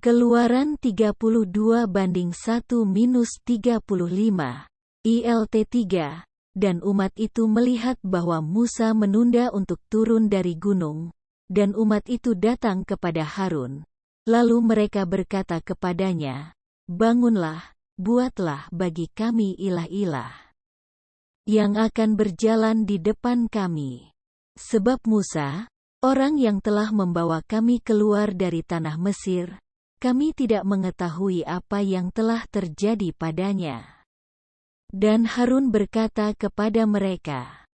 Keluaran 32:1-35, ILT 3, dan umat itu melihat bahwa Musa menunda untuk turun dari gunung, dan umat itu datang kepada Harun. Lalu mereka berkata kepadanya, "Bangunlah, buatlah bagi kami ilah-ilah yang akan berjalan di depan kami. Sebab Musa, orang yang telah membawa kami keluar dari tanah Mesir, kami tidak mengetahui apa yang telah terjadi padanya." Dan Harun berkata kepada mereka,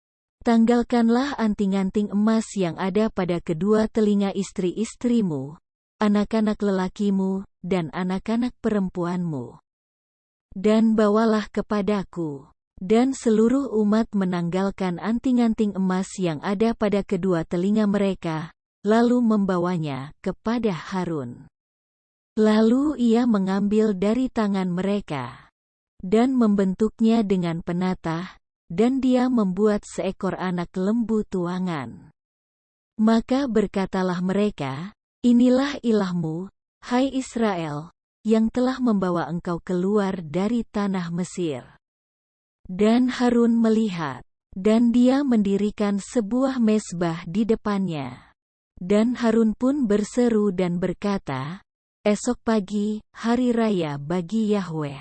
"Tanggalkanlah anting-anting emas yang ada pada kedua telinga istri-istrimu, anak-anak lelakimu, dan anak-anak perempuanmu. Dan bawalah kepadaku." Dan seluruh umat menanggalkan anting-anting emas yang ada pada kedua telinga mereka, lalu membawanya kepada Harun. Lalu ia mengambil dari tangan mereka, dan membentuknya dengan penatah, dan dia membuat seekor anak lembu tuangan. Maka berkatalah mereka, "Inilah ilahmu, hai Israel, yang telah membawa engkau keluar dari tanah Mesir." Dan Harun melihat, dan dia mendirikan sebuah mezbah di depannya. Dan Harun pun berseru dan berkata, "Esok pagi, hari raya bagi Yahweh."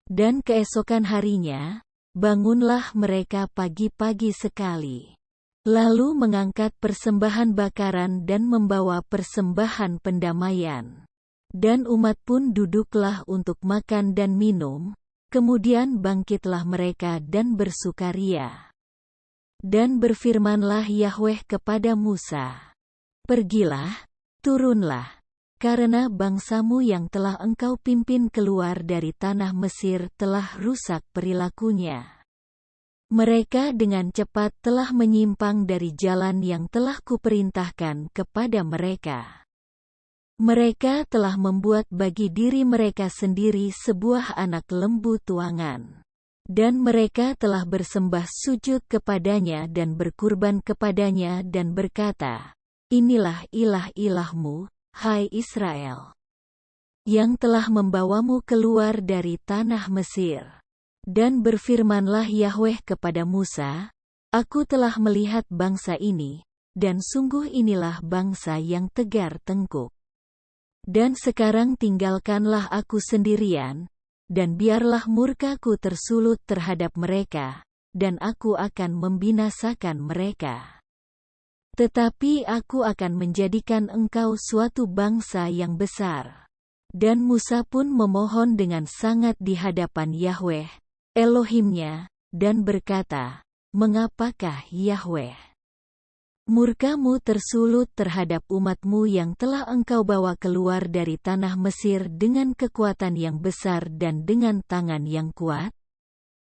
Dan keesokan harinya, bangunlah mereka pagi-pagi sekali, lalu mengangkat persembahan bakaran dan membawa persembahan pendamaian. Dan umat pun duduklah untuk makan dan minum. Kemudian bangkitlah mereka dan bersukaria. Dan berfirmanlah Yahweh kepada Musa, "Pergilah, turunlah, karena bangsamu yang telah engkau pimpin keluar dari tanah Mesir telah rusak perilakunya. Mereka dengan cepat telah menyimpang dari jalan yang telah kuperintahkan kepada mereka. Mereka telah membuat bagi diri mereka sendiri sebuah anak lembu tuangan. Dan mereka telah bersembah sujud kepadanya dan berkurban kepadanya dan berkata, 'Inilah ilah-ilahmu, hai Israel, yang telah membawamu keluar dari tanah Mesir.' Dan berfirmanlah Yahweh kepada Musa, 'Aku telah melihat bangsa ini, dan sungguh inilah bangsa yang tegar tengkuk. Dan sekarang tinggalkanlah aku sendirian, dan biarlah murkaku tersulut terhadap mereka, dan aku akan membinasakan mereka. Tetapi aku akan menjadikan engkau suatu bangsa yang besar.' Dan Musa pun memohon dengan sangat di hadapan Yahweh, Elohimnya, dan berkata, 'Mengapakah Yahweh, murkamu tersulut terhadap umatmu yang telah engkau bawa keluar dari tanah Mesir dengan kekuatan yang besar dan dengan tangan yang kuat?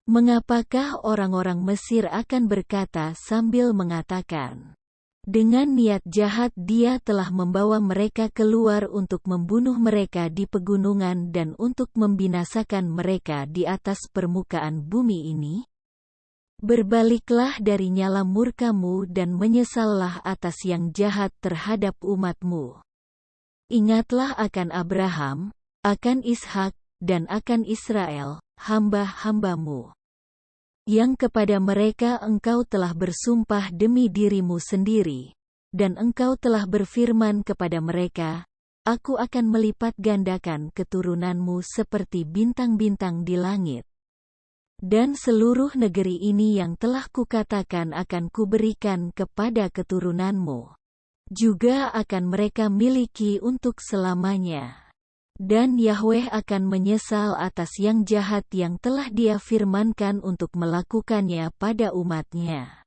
Mengapakah orang-orang Mesir akan berkata sambil mengatakan, dengan niat jahat dia telah membawa mereka keluar untuk membunuh mereka di pegunungan dan untuk membinasakan mereka di atas permukaan bumi ini? Berbaliklah dari nyala murkamu dan menyesallah atas yang jahat terhadap umatmu. Ingatlah akan Abraham, akan Ishak, dan akan Israel, hamba-hambamu, yang kepada mereka engkau telah bersumpah demi dirimu sendiri, dan engkau telah berfirman kepada mereka, Aku akan melipat gandakan keturunanmu seperti bintang-bintang di langit. Dan seluruh negeri ini yang telah kukatakan akan kuberikan kepada keturunanmu, juga akan mereka miliki untuk selamanya. Dan Yahweh akan menyesal atas yang jahat yang telah Dia firmankan untuk melakukannya pada umatnya."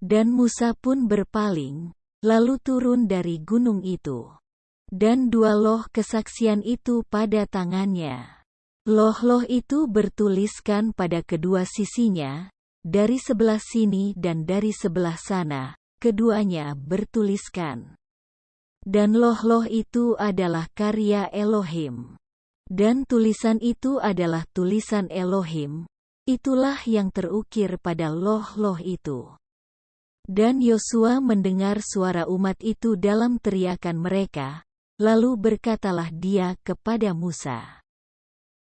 Dan Musa pun berpaling, lalu turun dari gunung itu. Dan 2 loh kesaksian itu pada tangannya. Loh-loh itu bertuliskan pada kedua sisinya, dari sebelah sini dan dari sebelah sana, keduanya bertuliskan. Dan loh-loh itu adalah karya Elohim. Dan tulisan itu adalah tulisan Elohim, itulah yang terukir pada loh-loh itu. Dan Yosua mendengar suara umat itu dalam teriakan mereka, Lalu berkatalah dia kepada Musa,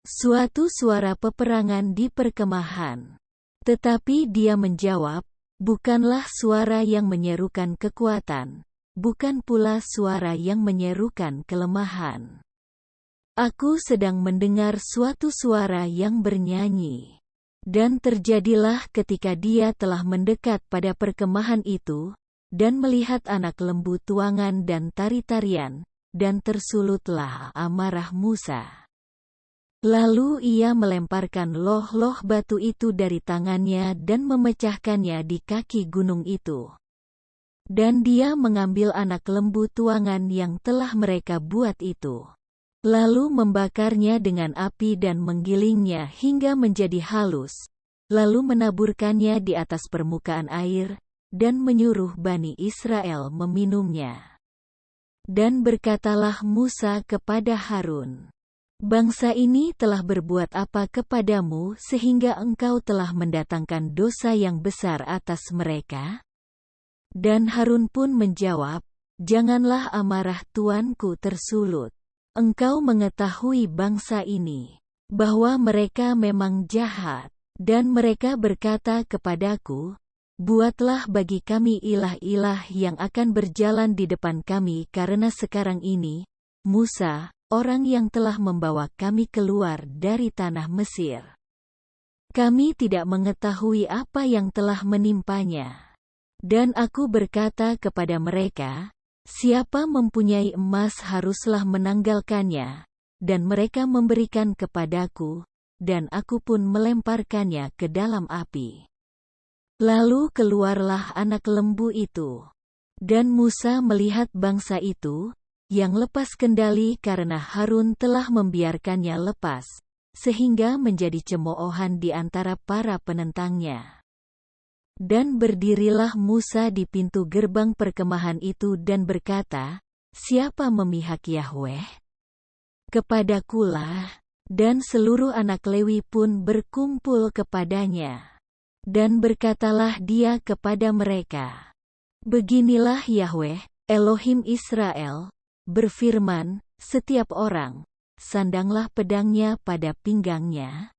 "Suatu suara peperangan di perkemahan." Tetapi dia menjawab, "Bukanlah suara yang menyerukan kekuatan, bukan pula suara yang menyerukan kelemahan. Aku sedang mendengar suatu suara yang bernyanyi." Dan terjadilah ketika dia telah mendekat pada perkemahan itu, dan melihat anak lembu tuangan dan tari-tarian, dan tersulutlah amarah Musa. Lalu ia melemparkan loh-loh batu itu dari tangannya dan memecahkannya di kaki gunung itu. Dan dia mengambil anak lembu tuangan yang telah mereka buat itu, lalu membakarnya dengan api dan menggilingnya hingga menjadi halus, lalu menaburkannya di atas permukaan air, dan menyuruh Bani Israel meminumnya. Dan berkatalah Musa kepada Harun, "Bangsa ini telah berbuat apa kepadamu sehingga engkau telah mendatangkan dosa yang besar atas mereka?" Dan Harun pun menjawab, "Janganlah amarah tuanku tersulut. Engkau mengetahui bangsa ini, bahwa mereka memang jahat, dan mereka berkata kepadaku, 'Buatlah bagi kami ilah-ilah yang akan berjalan di depan kami,' karena sekarang ini, Musa, orang yang telah membawa kami keluar dari tanah Mesir, kami tidak mengetahui apa yang telah menimpanya. Dan aku berkata kepada mereka, siapa mempunyai emas haruslah menanggalkannya, dan mereka memberikan kepadaku, dan aku pun melemparkannya ke dalam api. Lalu keluarlah anak lembu itu. Dan Musa melihat bangsa itu, yang lepas kendali karena Harun telah membiarkannya lepas, sehingga menjadi cemoohan di antara para penentangnya. Dan berdirilah Musa di pintu gerbang perkemahan itu dan berkata, "Siapa memihak Yahweh? Kepadakulah." Dan seluruh anak Lewi pun berkumpul kepadanya. Dan berkatalah dia kepada mereka, "Beginilah Yahweh, Elohim Israel, berfirman, setiap orang, sandanglah pedangnya pada pinggangnya.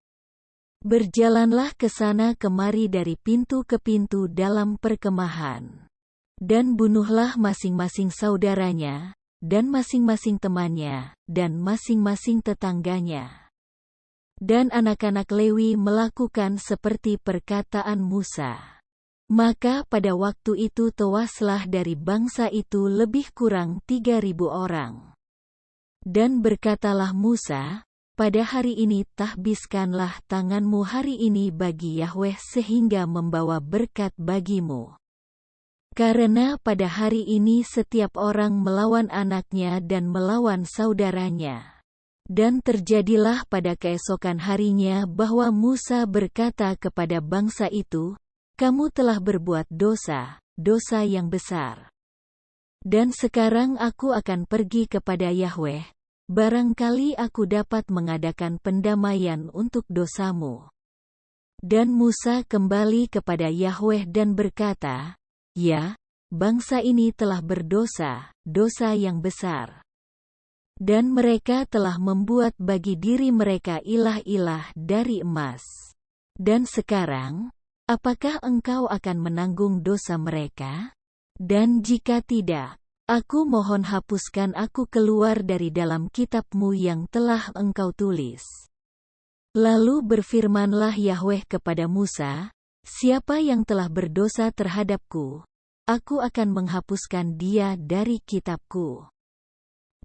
Berjalanlah ke sana kemari dari pintu ke pintu dalam perkemahan. Dan bunuhlah masing-masing saudaranya, dan masing-masing temannya, dan masing-masing tetangganya." Dan anak-anak Lewi melakukan seperti perkataan Musa. Maka pada waktu itu tewaslah dari bangsa itu lebih kurang 3.000 orang. Dan berkatalah Musa, "Pada hari ini tahbiskanlah tanganmu hari ini bagi Yahweh sehingga membawa berkat bagimu. Karena pada hari ini setiap orang melawan anaknya dan melawan saudaranya." Dan terjadilah pada keesokan harinya bahwa Musa berkata kepada bangsa itu, "Kamu telah berbuat dosa, dosa yang besar. Dan sekarang aku akan pergi kepada Yahweh, barangkali aku dapat mengadakan pendamaian untuk dosamu." Dan Musa kembali kepada Yahweh dan berkata, "Ya, bangsa ini telah berdosa, dosa yang besar. Dan mereka telah membuat bagi diri mereka ilah-ilah dari emas. Dan sekarang, apakah engkau akan menanggung dosa mereka? Dan jika tidak, aku mohon hapuskan aku keluar dari dalam kitabmu yang telah engkau tulis." Lalu berfirmanlah Yahweh kepada Musa, "Siapa yang telah berdosa terhadapku, aku akan menghapuskan dia dari kitabku.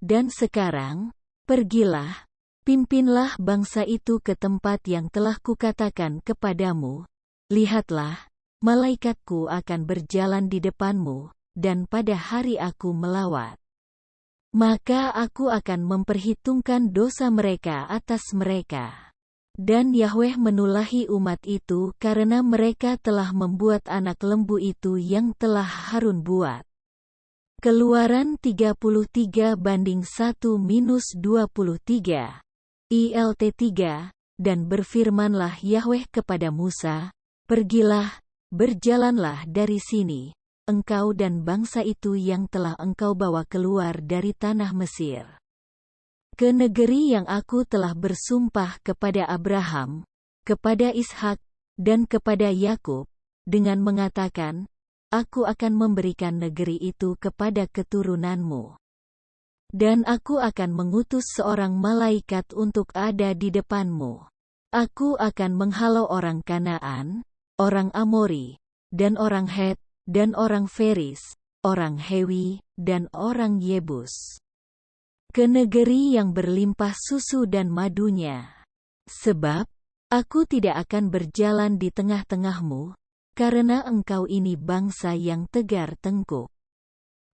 Dan sekarang, pergilah, pimpinlah bangsa itu ke tempat yang telah kukatakan kepadamu. Lihatlah, malaikatku akan berjalan di depanmu, dan pada hari aku melawat. Maka aku akan memperhitungkan dosa mereka atas mereka." Dan Yahweh menulahi umat itu karena mereka telah membuat anak lembu itu yang telah Harun buat. Keluaran 33:1-23, ILT 3, dan berfirmanlah Yahweh kepada Musa, "Pergilah, berjalanlah dari sini, engkau dan bangsa itu yang telah engkau bawa keluar dari tanah Mesir, ke negeri yang aku telah bersumpah kepada Abraham, kepada Ishak, dan kepada Yakub, dengan mengatakan, Aku akan memberikan negeri itu kepada keturunanmu. Dan aku akan mengutus seorang malaikat untuk ada di depanmu. Aku akan menghalau orang Kanaan, orang Amori, dan orang Het, dan orang Feris, orang Hewi, dan orang Yebus, ke negeri yang berlimpah susu dan madunya. Sebab, aku tidak akan berjalan di tengah-tengahmu, karena engkau ini bangsa yang tegar tengkuk,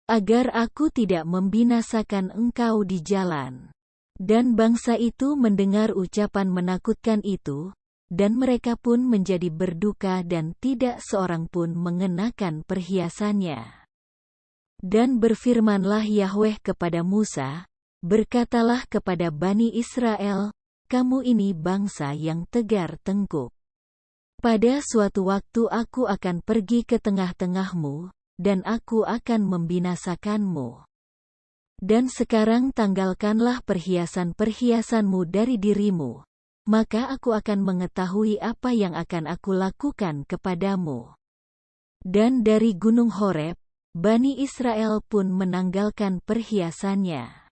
agar aku tidak membinasakan engkau di jalan. Dan bangsa itu mendengar ucapan menakutkan itu, dan mereka pun menjadi berduka dan tidak seorang pun mengenakan perhiasannya. Dan berfirmanlah Yahweh kepada Musa, berkatalah kepada Bani Israel, kamu ini bangsa yang tegar tengkuk. Pada suatu waktu aku akan pergi ke tengah-tengahmu, dan aku akan membinasakanmu. Dan sekarang tanggalkanlah perhiasan-perhiasanmu dari dirimu, maka aku akan mengetahui apa yang akan aku lakukan kepadamu. Dan dari Gunung Horeb, Bani Israel pun menanggalkan perhiasannya.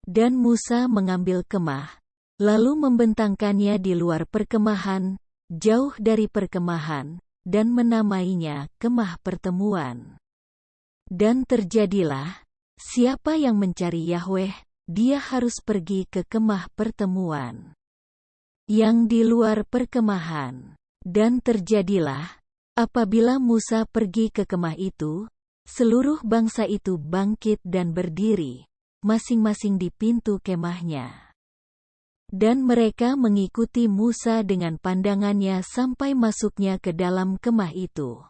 Dan Musa mengambil kemah, lalu membentangkannya di luar perkemahan, jauh dari perkemahan, dan menamainya Kemah Pertemuan. Dan terjadilah, siapa yang mencari Yahweh, dia harus pergi ke Kemah Pertemuan yang di luar perkemahan. Dan terjadilah, apabila Musa pergi ke kemah itu, seluruh bangsa itu bangkit dan berdiri, masing-masing di pintu kemahnya. Dan mereka mengikuti Musa dengan pandangannya sampai masuknya ke dalam kemah itu.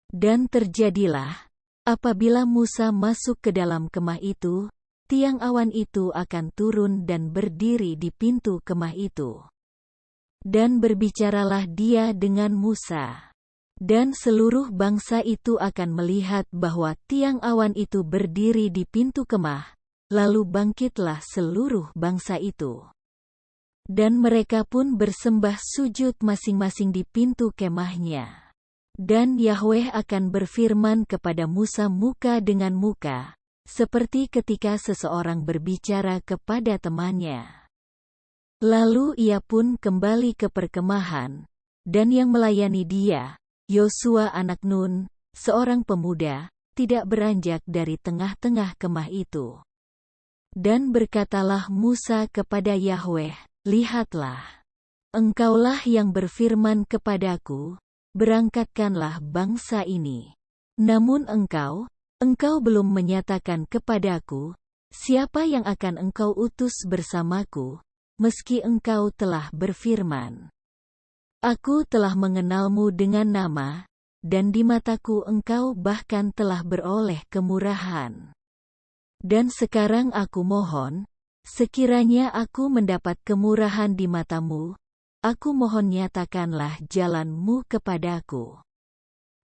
Dan terjadilah, apabila Musa masuk ke dalam kemah itu, tiang awan itu akan turun dan berdiri di pintu kemah itu. Dan berbicaralah dia dengan Musa. Dan seluruh bangsa itu akan melihat bahwa tiang awan itu berdiri di pintu kemah, lalu bangkitlah seluruh bangsa itu. Dan mereka pun bersembah sujud masing-masing di pintu kemahnya. Dan Yahweh akan berfirman kepada Musa muka dengan muka, seperti ketika seseorang berbicara kepada temannya. Lalu ia pun kembali ke perkemahan, dan yang melayani dia, Yosua anak Nun, seorang pemuda, tidak beranjak dari tengah-tengah kemah itu. Dan berkatalah Musa kepada Yahweh, lihatlah, engkaulah yang berfirman kepadaku, berangkatkanlah bangsa ini. Namun engkau belum menyatakan kepadaku, siapa yang akan engkau utus bersamaku, meski engkau telah berfirman. Aku telah mengenalmu dengan nama, dan di mataku engkau bahkan telah beroleh kemurahan. Dan sekarang aku mohon, sekiranya aku mendapat kemurahan di matamu, aku mohon nyatakanlah jalan-Mu kepadaku,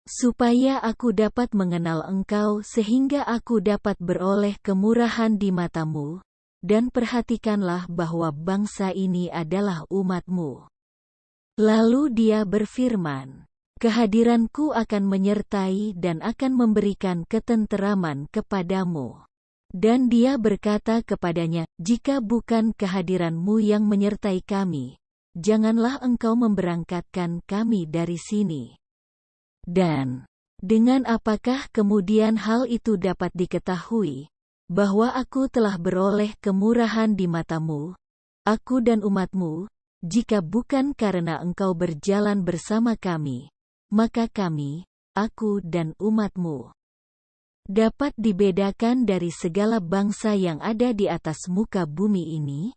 supaya aku dapat mengenal Engkau sehingga aku dapat beroleh kemurahan di matamu, dan perhatikanlah bahwa bangsa ini adalah umat-Mu. Lalu dia berfirman, kehadiranku akan menyertai dan akan memberikan ketenteraman kepadamu. Dan dia berkata kepadanya, jika bukan kehadiran-Mu yang menyertai kami, janganlah engkau memberangkatkan kami dari sini. Dan, dengan apakah kemudian hal itu dapat diketahui, bahwa aku telah beroleh kemurahan di matamu, aku dan umatmu, jika bukan karena engkau berjalan bersama kami, maka kami, aku dan umatmu, dapat dibedakan dari segala bangsa yang ada di atas muka bumi ini?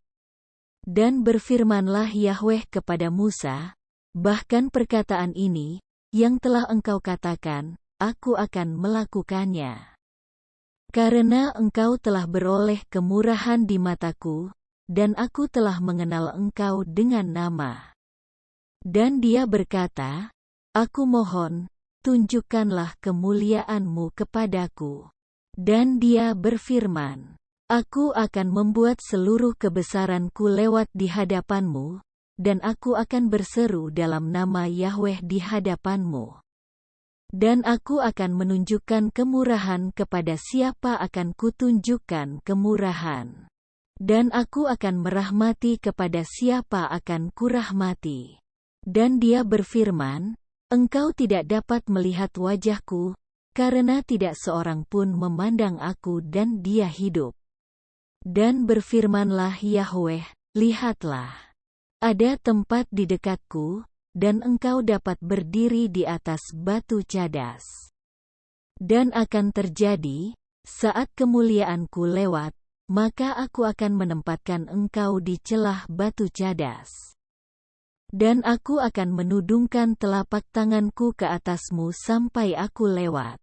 Dan berfirmanlah Yahweh kepada Musa, bahkan perkataan ini, yang telah engkau katakan, aku akan melakukannya. Karena engkau telah beroleh kemurahan di mataku, dan aku telah mengenal engkau dengan nama. Dan dia berkata, aku mohon, tunjukkanlah kemuliaan-Mu kepadaku." Dan Dia berfirman, "Aku akan membuat seluruh kebesaran-Ku lewat di hadapan-Mu, dan Aku akan berseru dalam nama Yahweh di hadapan-Mu. Dan Aku akan menunjukkan kemurahan kepada siapa akan Kutunjukkan kemurahan. Dan Aku akan merahmati kepada siapa akan Kurahmati." Dan Dia berfirman, "Engkau tidak dapat melihat wajah-Ku, karena tidak seorang pun memandang Aku dan dia hidup." Dan berfirmanlah Yahweh, "Lihatlah, ada tempat di dekatku, dan engkau dapat berdiri di atas batu cadas. Dan akan terjadi, saat kemuliaanku lewat, maka aku akan menempatkan engkau di celah batu cadas. Dan aku akan menudungkan telapak tanganku ke atasmu sampai aku lewat.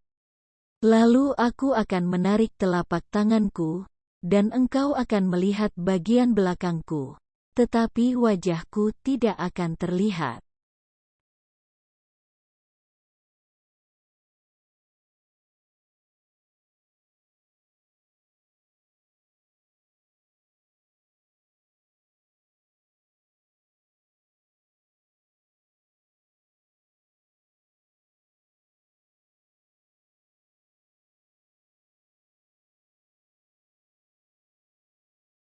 Lalu aku akan menarik telapak tanganku, dan engkau akan melihat bagian belakangku, tetapi wajahku tidak akan terlihat.